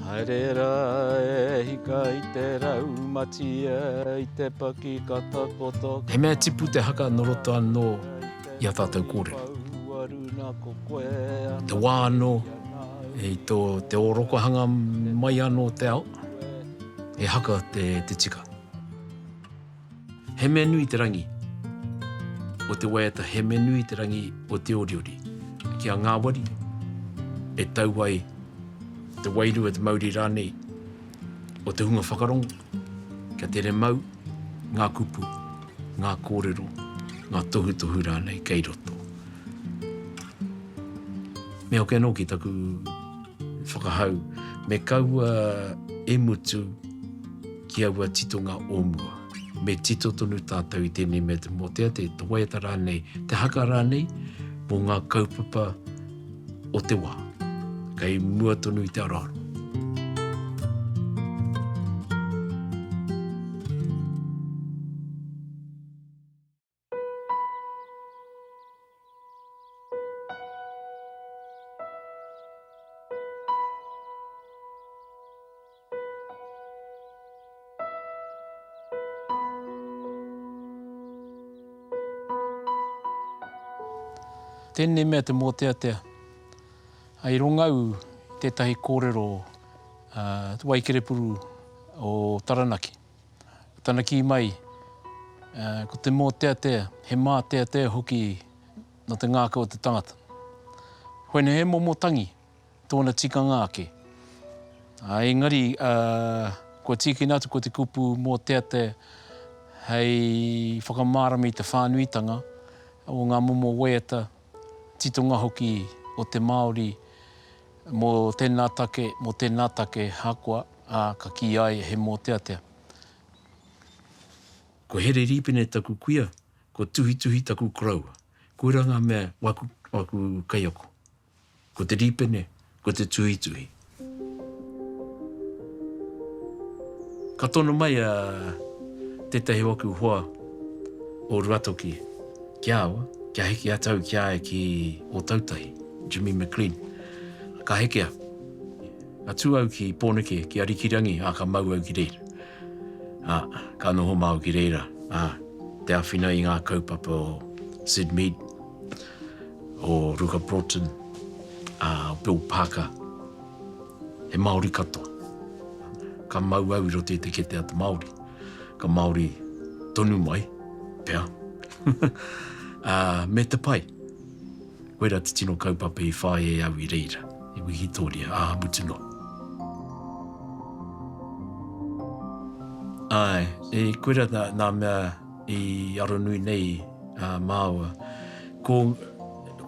Haerera e hika I te raumatia I te paki katakoto. He mea tipu te haka no roto anō I a tātou kōrero. Te wā anō, te orokohanga mai anō te ao, e haka te tika. He mea nui te rangi o te waiata, he mea nui te rangi o te oriori. Ki a Ngāwari, e tau ai te wairua te Māori rānei o te hunga whakarongo, kia te re mau, ngā kupu, ngā kōrero, ngā tohu rānei kei roto. Me hoke anō ki taku whakahau, me kaua e mutu ki aua titonga o mua. Me tito tonu tātou I tēnei me te motea, te waiata rānei, te haka rānei, mō ngā kaupapa o te wā. Kei mua tonu I te araro. Tēnei mea te motea tea. Ai rongau tētahi kōrero Waikerepuru o Taranaki. Taranaki mai, ko te motea tea, he mā tea hoki no te ngākau o te tangata. Hoene he momotangi tōna tikanga ake. Engari, ko tīkina atu ko te kupu motea tea hei whakamārami te whānuitanga o ngā momo waiata titonga hoki o te Māori mō tēnā take hakua ka ki ai he motea tea. Ko here ripene taku kuia, ko tuhi taku kraua. Ko ranga mea waku kaiako. Ko te ripene, ko te tuhi. Ka tono mai tētahi waku hoa o Ruatoki. Kia awa, kia heke atau kia e ki o Tautahi, Jimmy McLean. Ka heke a. Ka tū au ki Pōneke, ki Arikirangi, ka mau au ki reira. Ka noho mau ki reira. Te awhina I ngā kaupapa o Sid Mead, o Ruka Broughton, o Bill Parker. He Māori katoa. Ka mau au I rote te kete ata Māori. Ka Māori tonu mai, pēr. Me te pai. Koera te tino kaupapa I whae e au I reira. I Wikitoria, mutu no. Koera nā mea I aronui nei māua. Ko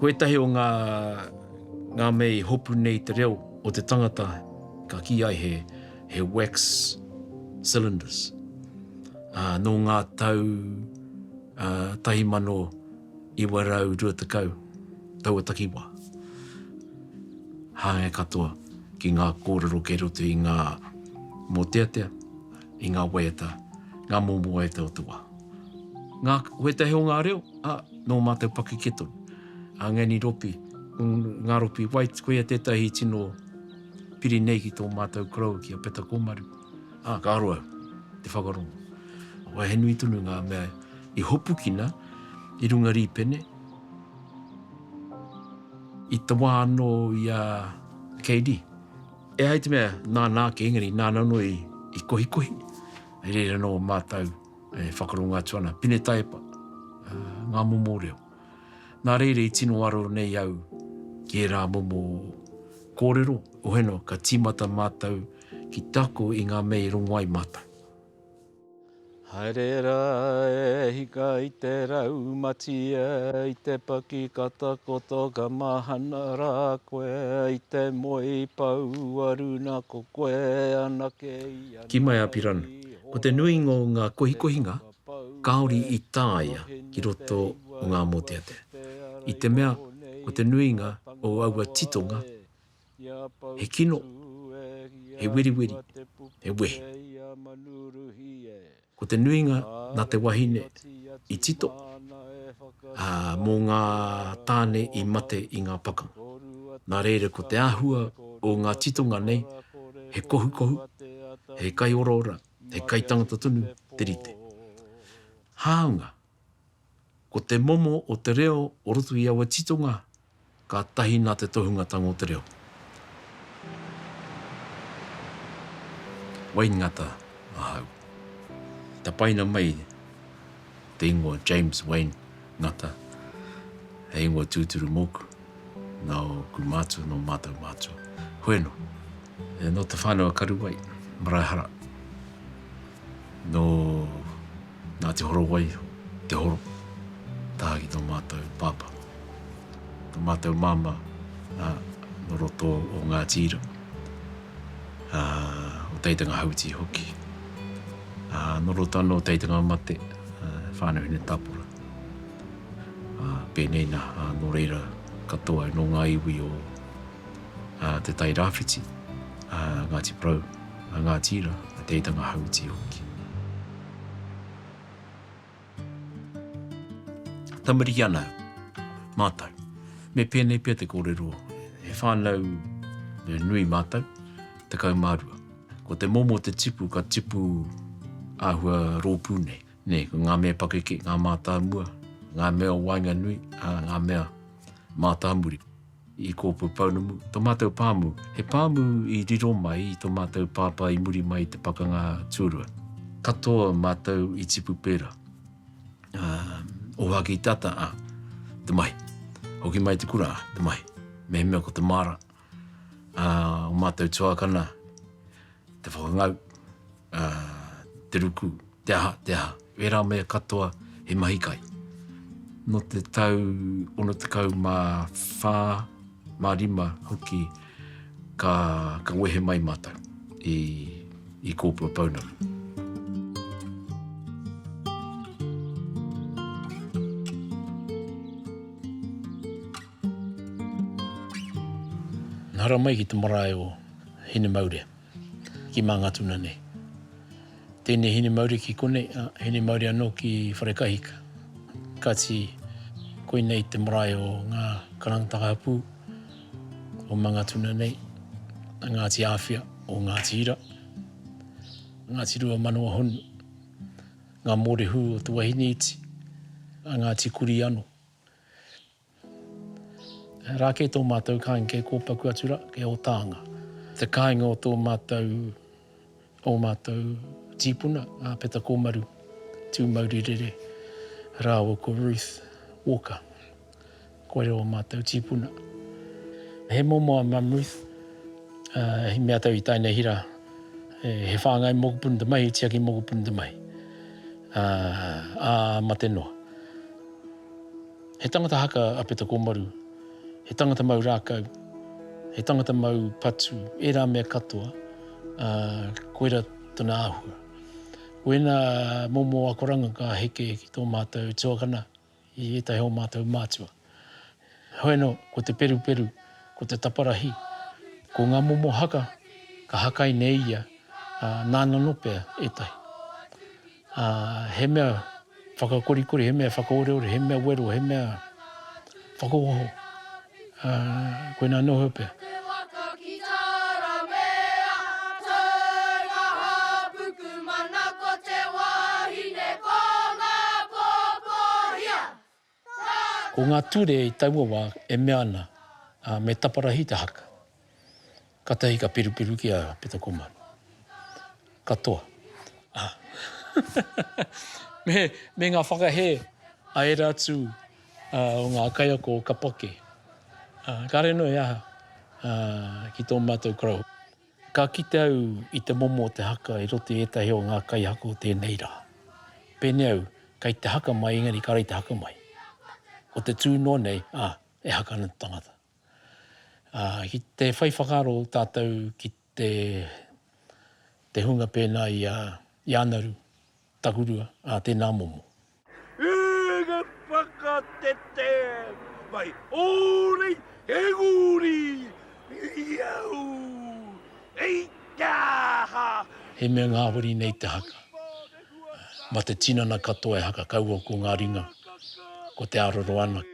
etahi o ngā mei hopu nei te reo o te tangata ka ki ai he wax cylinders. No ngā tau 1920 taua takiwa. Hāngai katoa ki ngā kōrero kei roto I ngā moteatea, I ngā waiata, ngā momo waiata o te wā. Koetahi o ngā reo, no mātou paki ketonu. Ngani ropi, ngā ropi wai koea tētahi tino piri nei ki tō mātou kraua ki a Peta Komaru. Ka aroa, te whakarongo. Wai he nui tunu ngā mea I hopu kina, I runga ripene, I te wā anō I a KD. E hai te mea, nā ke engari, nā nano I kohi. E reira no mātou whakarongo atuana, pine taipa, ngā momo reo. Nā reire I tino aro nei au ki e rā momo kōrero, o heno ka tīmata mātou ki tako I ngā mei rongo ai mātou. Haerera e hika I te raumatia I te paki katakoto ka mahana rā koe I te moi pau aruna ko koe anake I anake. Ki mai apirana, ko te nuinga o ngā kohinga, kaori I tāia ki roto o ngā moteate. I te mea, ko te nuinga o aua titonga, he kino, he wiriwiri, he wehe. Ko te nuinga nā te wahine I tito, mō ngā tāne I mate I ngā pakanga. Nā reira ko te āhua o ngā titonga nei, he kohu, he kai ora, he kai tangata tunu, te rite. Hāunga, ko te momo o te reo o rotu i awa titonga, ka tahi nā te tohunga tanga o te reo. Wayne ngata, ahau. Ta paina mai, te ingoa James Wayne ngata, he ingoa tūturu moku, nao ku mātua, no mātou mātua. Hoeno, no te whānau karuwai, maraihara, no nā te horo wai, te horo, tāki tō mātou pāpa. Tō mātou māma, no roto o ngā tīra, o teitanga hauti hoki. No roto anō teitanga mate, whānau hine tāpura. Pēnei nā, no reira katoa no ngā iwi o te tai rāwhiti, Ngāti Prau, ngā tīra, teitanga hauti hoki. Tamariki ana, mātou. Me pēnei pia te kōrero. He whānau nui mātou, te kaumārua. Ko te momo te tipu, ka tipu āhua rōpū nei. Nei, ko ngā mea pakeke, ngā mātāmua, ngā mea wainga nui, ngā mea mātāmuri. I kōpū paunamu. Tō mātou pāmu, he pāmu i riro mai, tō mātou pāpā i muri mai te pakanga tūrua. Katoa mātou i tipu pēra. O haki tata, te mai. Hoki mai te kura, te mai. Me mea ko te mara. O mātou tuakana, te whakangau, te ruku, te aha. Wera mea katoa, he mahikai. No te tau, ono te kau mā whā, mā rima hoki, ka wehe mai mātou i kōpua paunamu. Hara mai ki te marae o hine maure, ki mā ngatuna nei. Tēnei hine maure ki kone, hine maure anō ki wharekahika. Kati koe nei te marae o ngā karangataka hapū, o mā ngatuna nei, Ngāti Āwhia o Ngāti Ira, Ngāti Rua Manoa Honu, ngā mōrehu o te wahine iti, Ngāti Kuri anō. Rā ke tō mātou kāinga ke kōpaku atura, ke o tāanga. Te kāinga o tō mātou tīpuna, peta kōmaru, tū mauri rere, rā o ko Ruth Walker, koere o mātou tīpuna. He momo a Mam Ruth, he mea tau i tainei hira, he whāngai mokupuna te mai, he tiaki mokupuna te mai. Mate noa. He tangata haka a peta kōmaru, he tangata mau rākau, he tangata mau patu, e rā mea katoa, koera tona āhua. Wena momo a koranga ka heke ki tō mātou tuakana, i etai ho mātou mātua. Hoeno, ko te peru, ko te taparahi, ko ngā momo haka, ka hakai nei ia, nāna nopea etai. He mea whakakorikori, he mea whakaoreore, he mea wero, he mea whakaoho. Koe nā noho pia. Ko ngā ture i taua wā e mea ana me taparahi te haka. Katahi ka pirupiru ki a peta kōmaru. Katoa. me ngā whakahe a e rātu o ngā kaiako o kapake. Kāre no e aha ki tō mātou krau. Ka kite au i te momo o te haka i roti etahi o ngā kai hako o tēnei rā. Pēne au, kai te haka mai ingari kāre te haka mai. O te tū no nei, e haka ana tangata. Ki te whai whakaro tātou ki te hunga pēnā i anaru, takurua, tēnā momo. Ega whakatete mai ōrei e guri iau e tāha. He mea ngāwari nei te haka. Ma te tinana katoa e haka kaua ko ngā ringa, ko te aroro ana.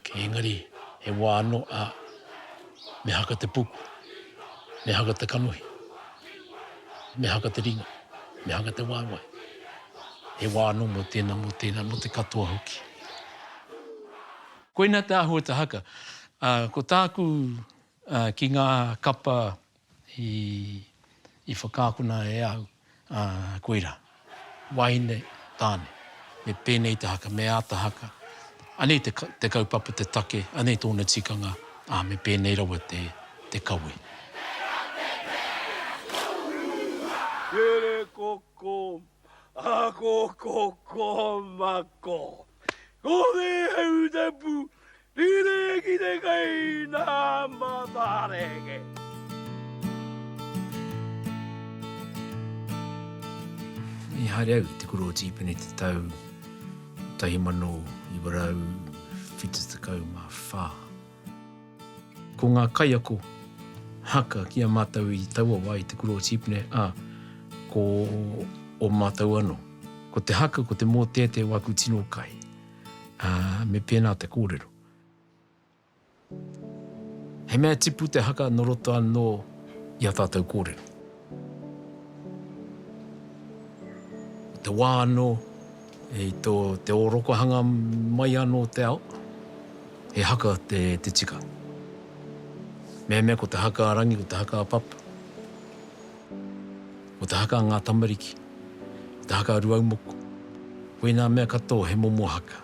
Ke engari, He wā anō me haka te puku, me haka te kanohi, me haka te ringa, me haka te wāwai. He wā anō mo tēnā, mo te katoa hoki. Koina te ahua te haka. Ko tāku ki ngā kapa i whakākuna e au, koira. Wahine tāne, me pēnei te haka, me āta haka. Anei te kaupapa te take, anei tōna tikanga, me pēnei rawa te kaue. Tere koko, a koko mako. Ko te hau te pu, rire ki te kai nā matareke. I haere au te kuro o tīpene te tau, tahi mano i warau, whita te kau mā whā. Ko ngā kaiako, haka kia mātau i taua wai te kuro o tīpene, ko o mātau anō. Ko te haka, ko te mō tēte waku tino kai. Me pēnā te kōrero. He mea tipu te haka no roto anō i a tātou kōrero. Te wā anō, te orokohanga mai anō te ao, he haka te tika. Mea ko te haka arangi, ko te haka apapa. Ko te haka ngā tamariki, ko te haka ruaumoko. Koe nā mea katoa he momo haka.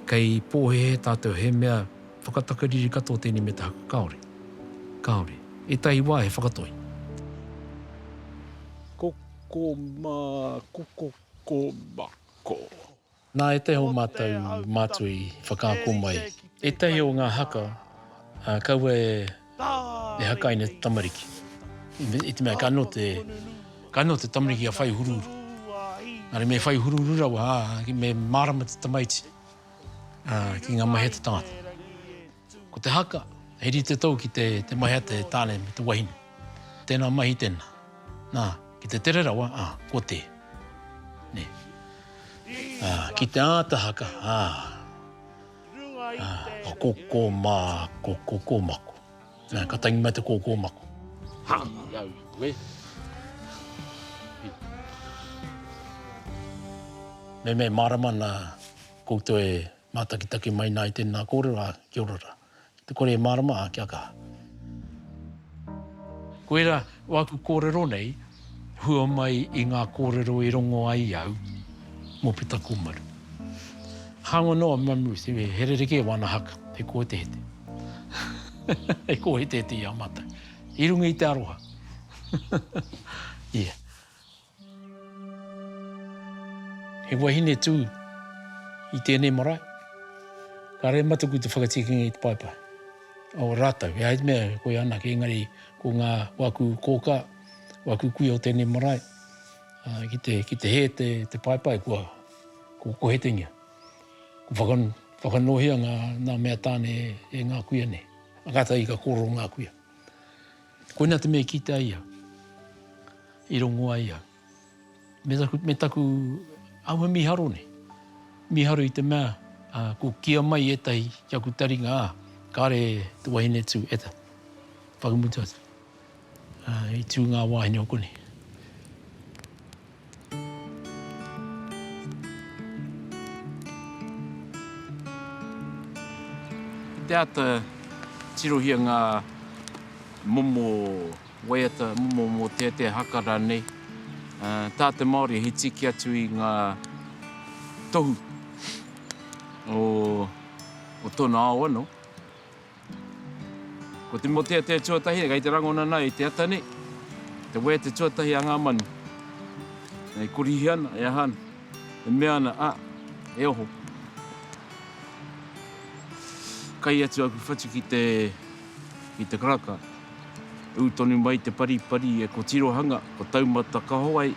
Kei pōhe tātou he mea whakatakariri katoa tēnei me te haka kaore. Kaore. E tai wā he whakatoi. Koko mako. Nā e te ho mātou i whakaako mai. E te o ngā haka, kaua e haka ina te tamariki. I te mea kano te tamariki a whai hururu. Nare me whai hururu rawa, me marama te tamaiti. Ki ngā mahi te tangata. Ko te haka, heri te tau ki te mahi te tāne me te wahine. Tēnā mahi tēnā. Nā, ki te tere rawa, ko te. Ne. Ki te āta haka, koko mako. Ka tangi mai te koko mako. Hangi au, we. Me marama nā koutou e mātakitaki mai nā i tēnā kōrera, kia ora. Te kore e marama, kia kaha. Koera, waku kōrero nei, hua mai i ngā kōrero i rongo ai au, mō pita kōmaru. Hanga noa mamu, se herereke wana haka, he koe te hete. He koe te hete i a mātai. I runga i te aroha. Yeah. He wahine tū i tēnei marae. Ka re matuku te whakatikinga i te paipai. O rātau, e haid mea koe ana ki engari ko ngā waku kōka, waku kui o tēnei marae. Ki te he te paipai ko hetengia. Ko whakanohia ngā mea tāne e ngā kuia ne. Akata i ka kōro ngā kuia. Koina te mea ki te aia. I rongo aia. Me taku aua miharo ne. Miharo i te mea. Ko kia mai e tahi kia ku taringa kāre te wahine tū eta. Whakamutu atu. I tū ngā wahine o kone. Te ata tirohia ngā momo waiata, momo mo te hakara nei. Tā te Māori he tiki atu i ngā tohu o tōna ao anō. Ko te motea te tuatahi, kai te rangona nai te atane, te wea te tuatahi a ngā manu. Nei kurihi ana, e ahana, e mea ana, e oho. Kai atu aku whatu ki te karaka. Utonu mai te pari e ko tirohanga, ko taumata kahowai,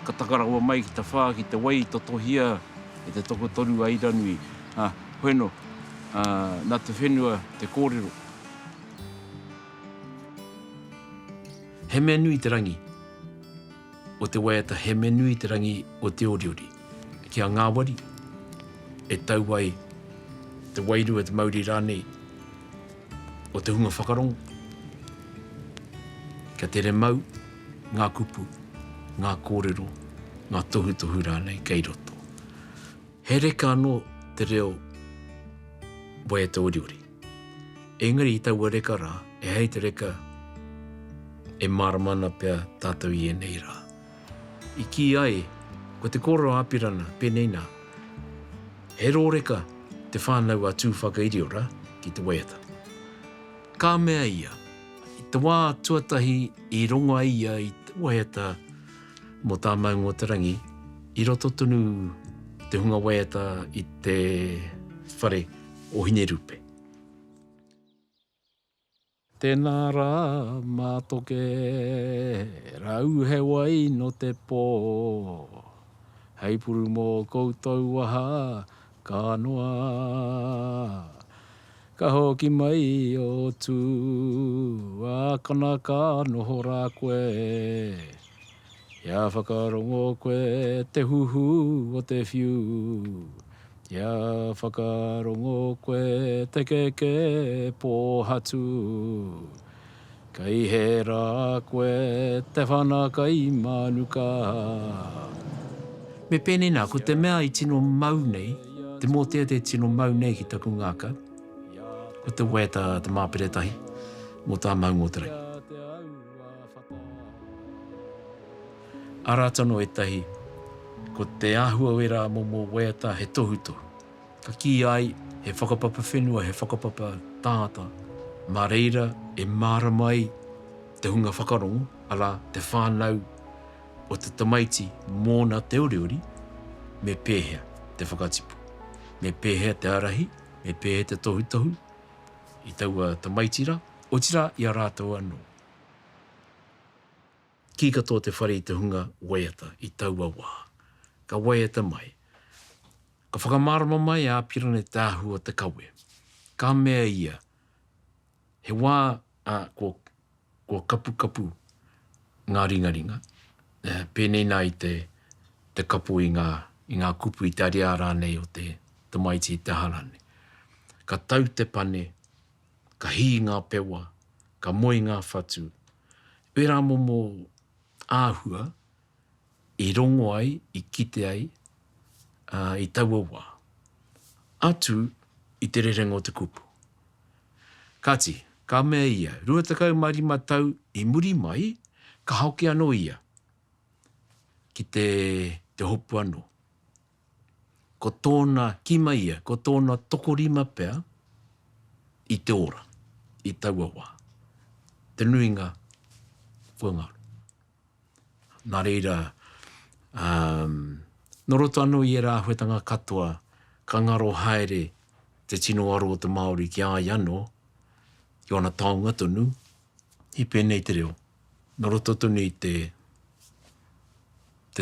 ka takarawa mai ki te whā, ki te wai totohia, e te toko toru a iranui. Hoeno, nā te whenua, te kōrero. He mea nui te rangi o te waiata, he mea nui te rangi o te oriori. Kia ngā wari, e tau ai te wairua te mauri rānei o te hunga whakarongo. Ka tere mau, ngā kupu, ngā kōrero, ngā tohu rānei kei roto. He reka anō te reo waiata oriori. Engari I taua reka rā, e hei te reka e maramana pia tātou I nei rā. I ki ai, ko te kōrero āpirana, pēnei nā, he rō reka te whānau a tūwhakairi ora ki te waiata. Kā mea ia, I te wā tuatahi I rongo ia I te waiata mo tā maungo te rangi, I roto tunu te hunga waiata I te whare o Hinerupe. Tēnā rā mātoke, rau he wai no te pō. Hei puru mō koutou aha, ka noa. Ka hoki mai o tū, a kanaka noho rā koe. Ia whakarongo koe te huhu o te whiu. Ia whakarongo koe te keke pōhatu. Kai he rā koe te whanakai manuka. Me pēnei nā, ko te mea I tino mau nei, te mōtea te tino mau nei ki taku ngākau. Ko te waiata te māperetahi, mō tā maungo te rei. Aratano e tahi, ko te āhua wera mō waiata he tohu. Ka ki ai, he whakapapa whenua, he whakapapa tāta. Mā reira, e māra mai te hunga whakarongo, ala te whānau o te tamaiti mōna te oriori, me pēhea te whakatipu. Me pēhea te arahi, me pēhea te tohu, I taua tamaitira, o tira I a rātou anō. Ki katoa te whare I te hunga waiata I taua wā. Ka waiata mai. Ka whakamārama mai a pirane te āhua te kawe. Ka mea ia. He wā ko kapu ngā ringa. Pēnei nā I te kapu I ngā kupu I te aria rānei o te maiti I te harane. Ka tau te pane, ka hi ngā pewa, ka moi ngā whatu. Ura mō āhua, I rongo ai, I kite ai, I taua wā. Atu, I te rerengo te kupu. Kati, ka mea ia, 25 tau I muri mai, ka hauke anō ia. Ki te hopu anō. Ko tōna kima ia, ko tōna tokorima pea, I te ora, I taua wā. Te nuinga whangaru. Nā reira, noroto anō I rā huetanga katoa, ka ngaro haere te tino aro o te Māori ki ai anō, ki ona taonga tonu, I pēnei te reo. Noroto tonu I te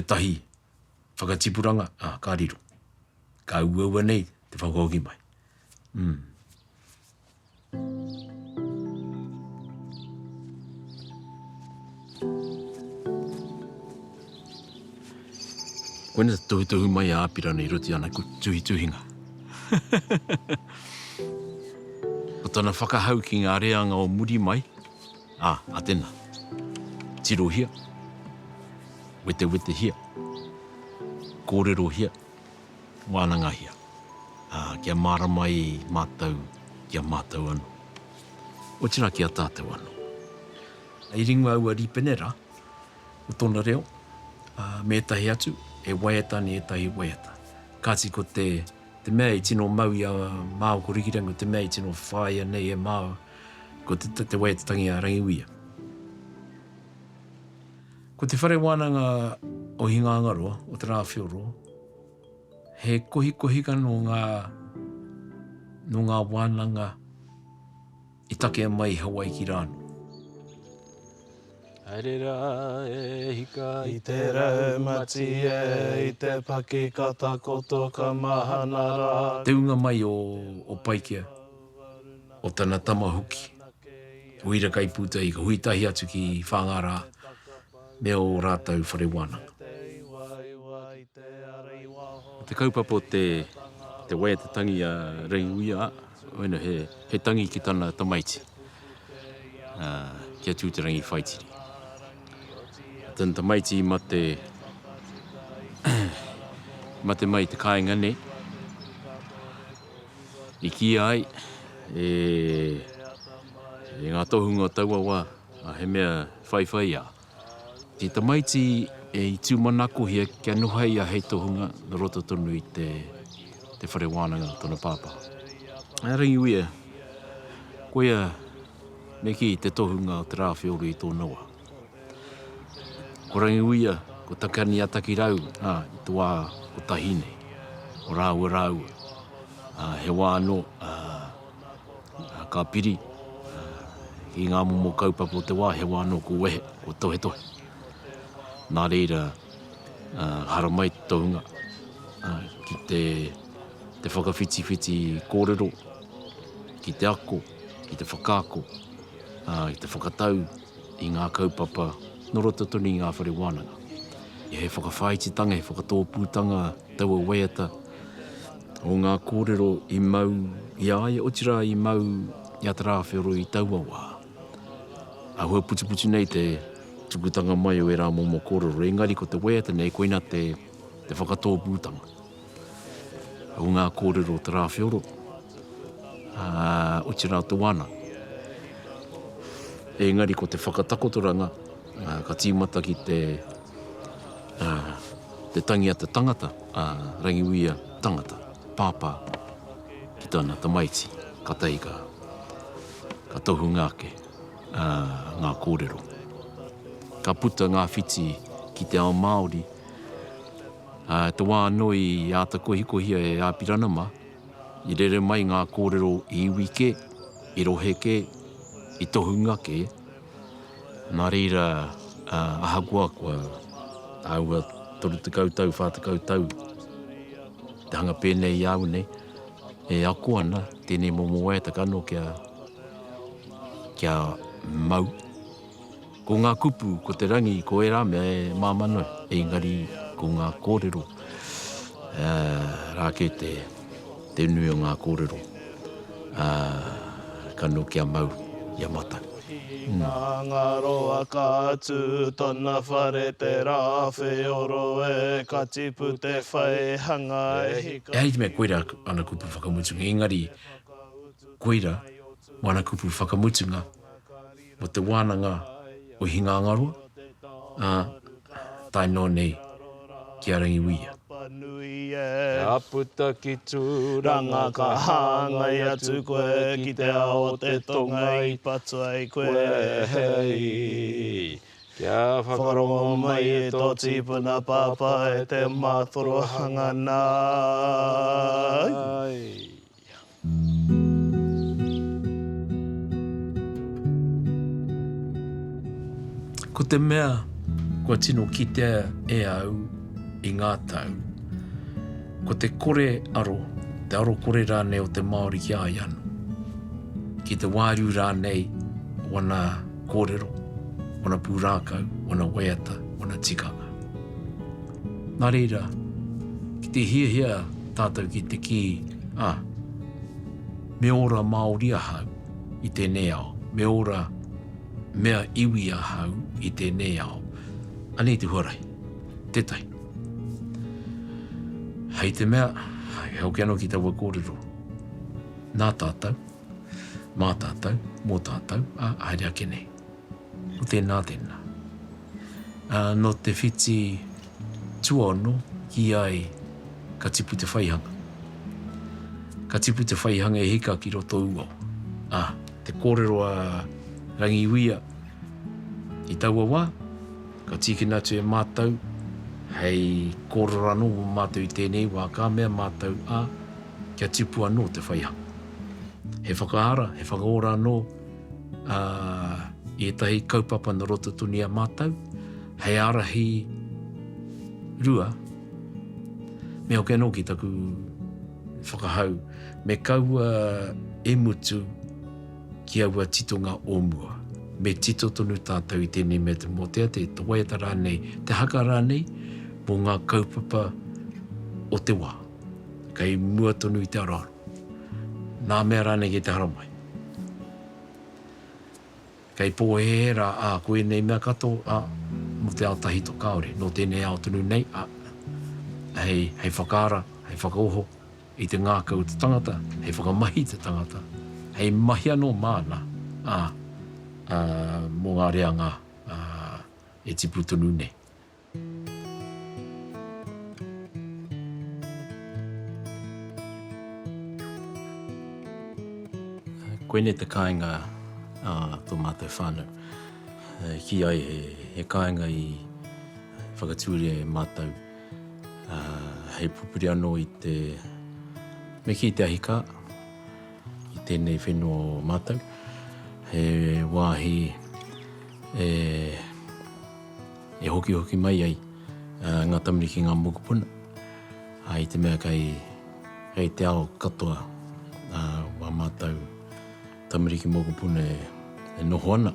tahi whakatipuranga, ka riro. Ka ua nei te whakahoki mai. Koena te tohu mai a āpirana I roti ana ku tuhinga. O tana whakahau ki ngā reanga o muri mai. A tēnā. Tiro hia. Wete hia. Kōrero hia. Wānanga hia. Kia māra mai mātau, kia mātau anō. O tira kia tātou anō. I ringa ua ripenera, o tōna reo, me tahi atu, e waiata ni e tahi waiata. Kāti ko te mea I tino mau I a māo ko rikirango, te mea I tino whaia nei e māo, ko te waiata tangi a rangiwia. Ko te whare wānanga o Hingangaroa, o te Rāwhioroa, he kohi no ngā wānanga I take mai Hawaii ki rāno. Arera e hika I te raumati e, I te paki kata koto ka mahana rā. Te unga mai o Paikia, o tana tamahuki. Huira kai puta I ka huitahi atu ki whangara, me o rātau whare wānanga. Te kaupapa o te te wea te tangi a Rangiuia, oina he tangi ki tana tamaiti. Kia tū te rangi whaitiri. Tana tamaiti ma te mai te kāinga ne. I ki ai, e ngā tohunga taua wā, he mea whaiwhai a. Te tamaiti i tū manako hia kia nuhai a hei tohunga na roto tonu i te whare wānanga tona pāpā. Rangiuia, koia me ki te tohunga o te rāwhioro i tōna wā. Ko Rangiuia, ko takani ataki rau, i te wā o tahine, o rāua. He wā anō, ka piri, i ngā momo kaupapa o te wā, he wā anō ko wehe, ko tohe. Nā reira, hara mai te tohunga, ki te whakawhiti kōrero, ki te ako, ki te whakaako, ki te whakatau, i ngā kaupapa, no roto tonu i ngā whare wānanga. I he whakawhaititanga, he whakatōpūtanga, taua weata, o ngā kōrero i mau, i aia otira i mau i ata rāwhioro i taua wā. Ahua putu nei te tukutanga mai o e rā momo kōrero, engari ko te weata nei koina te whakatōpūtanga. O ngā kōrero te rāwhioro, otira te wana. Engari ko te whakatakotoranga, ka tīmata ki te tangiata tangata, Rangiuia tangata. Pāpā ki tana tamaiti, ka teika, ka tohu ngāke, ngā kōrero. Ka puta ngā whiti ki te ao Māori, te wā anō i āta kohikohia e āpiranama, i rere mai ngā kōrero i iwike, i roheke, i tohu ngāke. Nā reira, ahakua kua aua toru te kautau, whāta kautau, te hanga pēnei i au nei, e ako ana, tēnei momo e takano kia mau. Ko ngā kupu, ko te rangi, ko e rame e māmano, e ngari ko ngā kōrero, rāke te nui o ngā kōrero, kano kia mau, ia mata. Nā ngā roa ka atu, tōna whare te rāwhioro e ka tipu te whai hanga e hika. E hei te mea koira ana kupu whakamutunga, engari koira wana kupu whakamutunga o te wānanga o Hingangaroa, tai nō nei ki a Rangiuia. Ka puta ki tūranga ka hāngai atu koe ki te ao te tonga i patu ai koe hei. Kia whakarongo mai e tō tīpuna pāpā e te mātoro hanga nai. Ko te mea, kua tino kitea e au i ngā tau. Ko te kore aro, te aro kore rānei o te Māori ki ai anu. Ki te wāriu rānei, wana kōrero, wana pūrākau, wana weata, wana tikanga. Nā reira, ki te hia tātou ki te ki, me ora Māori ahau i tēnei ao, me ora mea iwi ahau i tēnei ao. Anei te huarai, tetai. Hei te mea, heo ki anō ki taua kōrero. Nā tātou, mā tātou, mō tātou, haere ake nei. O tēnā. No te whiti tuano ki ai ka tipu te whaihanga. Ka tipu te whaihanga e hika ki roto ua. Te kōrero a Rangiuia i taua wā, ka tikina tu e mātou, hei kōrero anō o mātou i tēnei wā kā mea mātou kia tipu anō te whaihanga. He whakaara, he whakaora anō i etahi kaupapa na roto tuni a mātou, hei arahi rua, me hoke anō ki taku whakahau, me kaua e mutu ki aua titonga ōmua. Me tito tonu tātou i tēnei me te motea, te waiata rānei, te haka rānei, mō ngā kaupapa o te wā. Kei mua tonu I te aroaro. Nā mea rāne ki te haramai. Kei pō e rā, koe nei mea kato, mo te ao tahi to kaore, no tēnei ao tonu nei, hei whakaara, hei whakaoho, I te ngākau te tangata, hei whakamahi te tangata, hei mahi anō māna, mō ngā reanga e tipu tonu nei. Koe ne te kāinga tō mātou whānau. Ki ai he kāinga I whakatūria e mātou. Hei pupuri anō I te me ki te ahika, I tēnei whenua mātou. He wāhi e hoki mai ai ngā tamariki ngā mokopuna. I te mea kei te ao katoa wā mātou tamariki mokopuna e noho ana.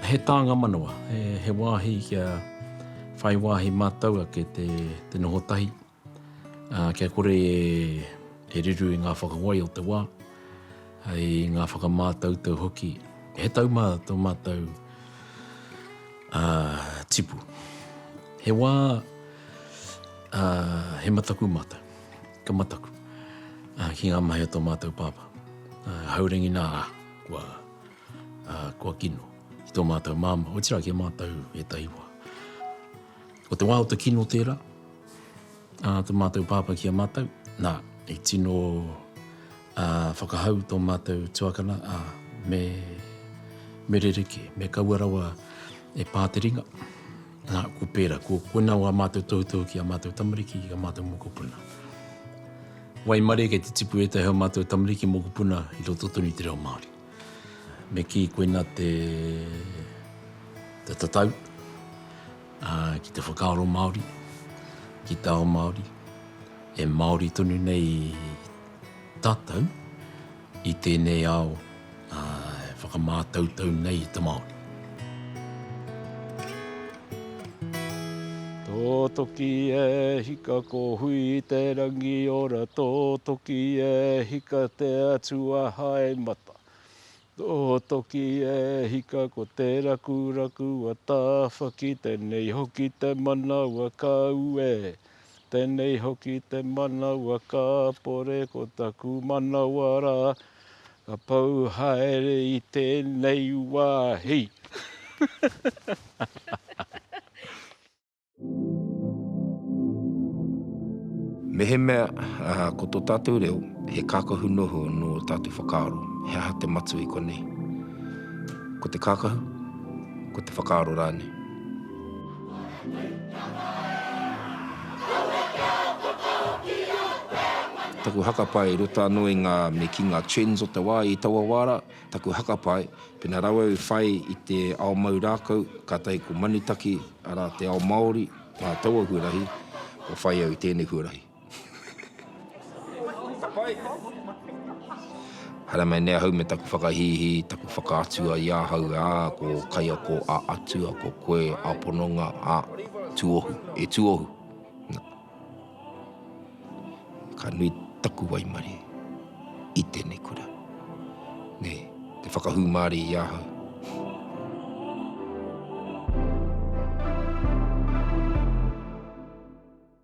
He tānga manawa, he wāhi kia whai wāhi mātaua ke te noho tahi. Kia kore e riru I ngā whakawai o te wā, hei ngā whakamātau tau hoki. He taumā tō mātau tipu. He wā he mataku mātau, ka mataku. Ki ngā mahi o tō mātou pāpa. Haurengi nā kua kino. I tō mātou māma, o tira ki mātou e taiwa. O te wā o te kino tērā, tō mātou pāpa ki a mātou, nā, I tino whakahau tō mātou tuakana, me rereke, me kauarawa e pāteringa. Nā, ko pēra, ko nau a mātou tautou ki a mātou tamariki, ki a mātou mokopuna. Wai mare kei te tipu e te heo mātou tamariki mokopuna I roto tonu I te reo Māori. Me ki koe nā te tatau, ki te whakaaro Māori, ki te ao Māori, e Māori tonu nei tātou, I tēnei ao whakamātautau nei te Māori. Tō toki e hika ko hui te rangi ora, tō toki e hika te atua hae mata. Tō toki e hika ko te raku a tāwhaki, tēnei hoki te manaua ka ue. Tēnei hoki te manaua ka pore ko taku manaua rā, ka pau haere I tēnei wāhi. Me he mea, ko tō tātou reo, he kākahu noho no tātou whakaaro, he aha te matu I konei. Ko te kākahu, ko te whakaaro rāne. Taku hakapai rota anō I ngā me ki ngā trends o te wā I taua wāra, taku hakapai, pena rawa whai I te ao mau rākau, ka tai ko manitaki, ara te ao Māori, ngā taua huarahi, o whai au I tēnei huarahi. Hara mai nea hau me taku whakahihi, taku whakaatua I ahau ko kaia ko a atua, ko koe a pononga a tuohu, e tuohu. Ka nui taku waimari I tēnei kura. Te whakahu Māori I ahau.